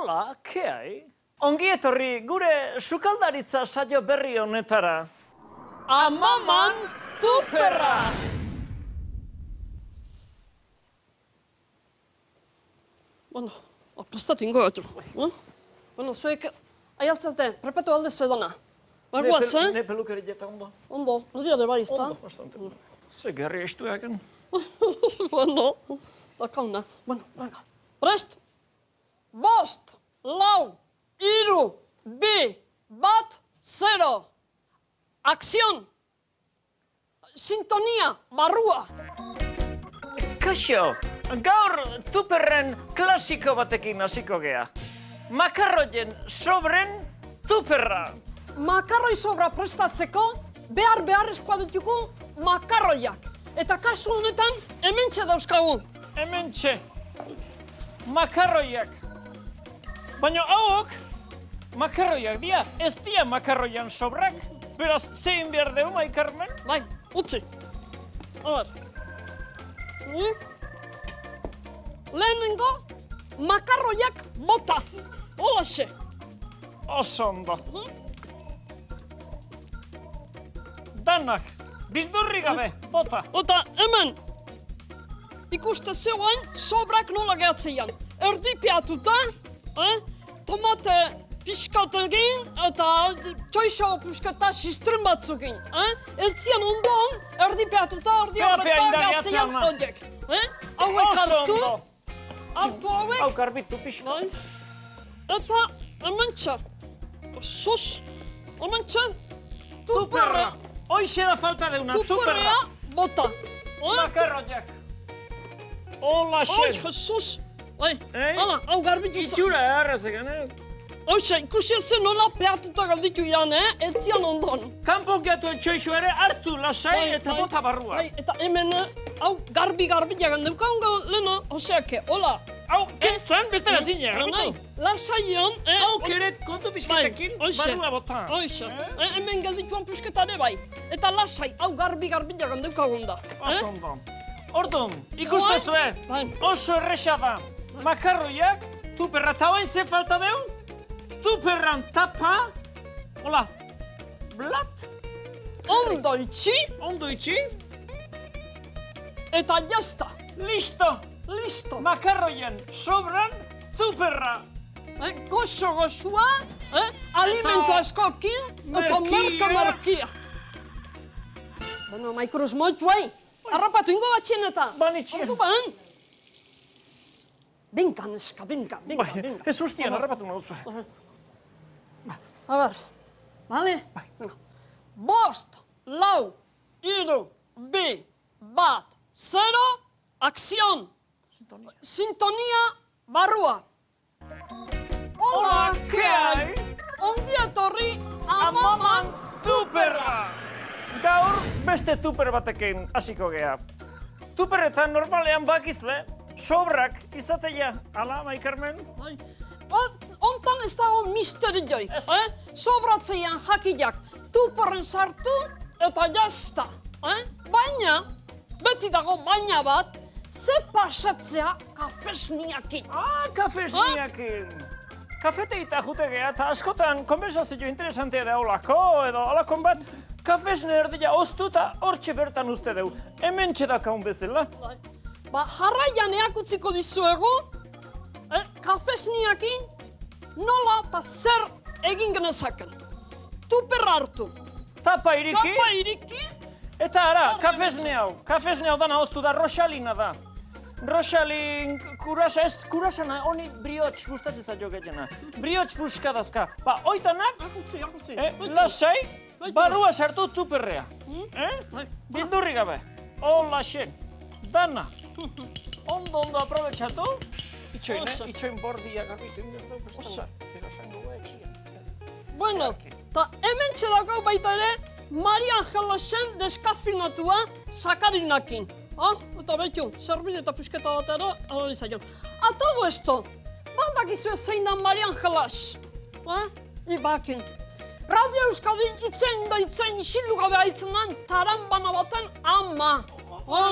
Hola, keai? Ongi etorri gure sukaldaritza saio berri honetara. Amaman tuperra! Bueno, prestatu ingo gatu. Bueno, zuek aialtzate, prepatu aldez fedana. Bagoaz, Ne pelukeri jeta ondo? Ondo, nire ere bai, izta? Ondo, bastante. Ze gerri estu egen. Bueno, da kauna. Bueno, venga. Prest! Bost, lau, iru, bi, bat, 0. Akzion! Sintonia, barrua! Kaixo, gaur tuperren klasiko batekin hasiko gea. Makarroien sobren tuperra. Makarroi sobra prestatzeko, beharrezkoa ditugu makarroiak. Eta kasu honetan, hementxe dauzkagu. Hementxe, makarroiak. Baina hauok, makarroiak dia, ez dia makarroian sobrak. Beraz, zein behar deu, Mai Carmen? Bai, utzi. A ber. Lehenengo, makarroiak bota. Holaxe. Oso ondo. Danak, bildurri gabe, bota. Eta hemen, ikuste zegoen sobrak nola gehatzeian. Erdipiatuta, tomate pixkat egin eta txoixo pixkata sistren batzukin. Eltzian ondoan, erdipiatuta, erdi horretan gehatzeian horiek. Hauek hartu, hauek. Hau garbitu pixkat. Eta hementxe, sus, hementxe, tuperra. Hoixe da falta deuna, tuperra. Tuperrea bota. Makarroiak. Hola, Ai, xen. Jesus. Hala, hau garbitu zen. Itxura errazegan, Hoxe, ikusi zen nola peatuta galditu ian, eltzian ondon. Kanpon geatu etxoixo ere hartu lasai eta bota barrua. Eta hemen, hau garbi jagan deukaungo lehena, hoxeake, hola. Hau, kentzan, bestera zine, garbitu. Lasaion, Hau kere kontu pizketekin barrua bota. Hoxe, hemen geldituan pusketare bai. Eta lasai, hau garbi jagan deukagun da. Oso ondo. Orduan, ikuste zuen, oso erresa da. Makarroiak, tuperra, eta hoain ze falta deu? Tuperran tapa, hola, blat, Ondo itxi, ondo itxi, eta jazta. listo, Listo. makarroien sobran tuperra. Goxo-goxua, alimento askokin, eta merka-merkia. Bueno, maikuruz moitu bai, harrapatu ingo batxien eta. Banitxien. Ordu ban. Benka, neska, benka. Ez ustian, harrapatu nahuzu. A ber, bale? Bost, lau, iru, bi, bat, 0, akzion. Sintonia, barrua. Hola, keai? Ongi etorri, Amaman tuperra! Gaur beste tuper batekin hasiko gea. Tuperretan normalean bakizue, sobrak izateia. Ala, Mai Carmen? Ontan ez dago misterioik. Sobratzeian jakiak tuperren sartu eta jazta. Baina, beti dago baina bat, ze pasatzea kafesniakin. Kafesniakin. Kafeteita jute gea eta askotan konversazio interesantea da olako edo olakon bat kafesne erdia oztuta hortxe bertan uste deu. Hemen txedakaun bezala. Jarraian eakutziko dizuegu, kafesniakin nola eta zer egin genezaken. Tuperra hartu. Tapa iriki. Tapa iriki. Eta ara, kafesne hau dana oztu da, roxalina da. Roxalin kurasa, ez kurasana, honi briots gustatzen zaio gehiena. Briots puskadazka. Oitanak, lasai, barrua sartu tuperrea. Bildurri gabe. Hola, xen. Dana. Ondo aprobetxatu. Itxoin bordia garbitu. Bueno, eta hemen txedakau baita ere, Maria Angelasen deskafinatua sakarinakin. Eta behitu, zerbide eta pusketa batera, analizaion. A todo esto, baldakizue zein da Maria Angelas. Ibakin. Radio Euskadin itzen isildu gabe haitzenan, tarambana baten ama.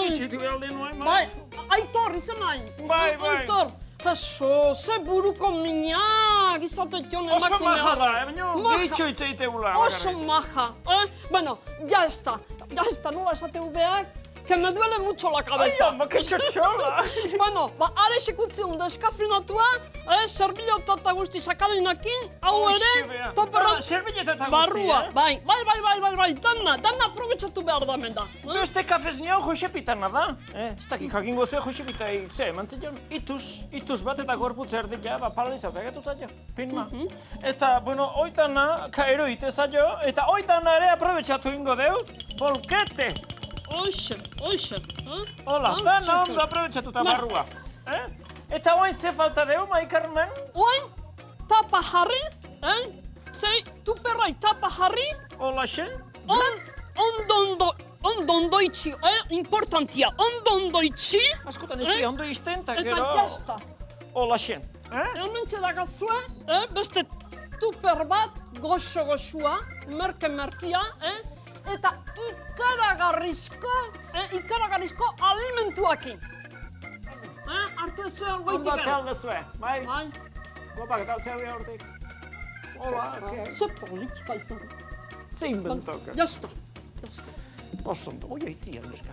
Izitu behar den nuen, Bai, Aitor izan nahi. Bai. Aitor. Eso, ze buruko minak, izatetion Oso emakumea. maja da, baina gehitxo hitz egiteula. Oso maja, Bueno, ya está, nola esateu behar, que me duele mucho la Ai, cabeza. ama, que txotxola. Bueno, are sekutzion deskafinatua, serbilota eta guzti sakarinakin, hau ere, toperra... Serbileta eta Barrua, guzti, bai, dana aprobetsatu behar da menda. Beste kafez niau Josepitana da. Ez dakik jakingo zuen Josepitai ze eman zion. Ituz bat eta gorputz erdikia, paralizatu egatu zaio. Pinma. Eta, bueno, oitana kaero ite zaio, eta oitana ere aprobetsatu ingo deu. Polkete! Oixe. Hola, dana ondo aprobetsatuta barrua. Eta oain ze falta deu, Mai Carmen? Oain, tapa jarri, zei, tuperrai tapa jarri, Hola, xe? ondo itxi, importantia, ondo itxi, Askotan ez di ondo izten, eta eta gero... jazta. Hola, xe? Hementxe dagazue, beste tuper bat, goxo-goxua, merke-merkia, eta ikaragarrizko alimentuakin. Artu ez zuen goitik Ondo talde zuen, bai? Bai. Gopak eta altzea hortik. Hola, Ze politika izan. ze inventoka. Jazta. Oso ondo, oi, aizia, neska.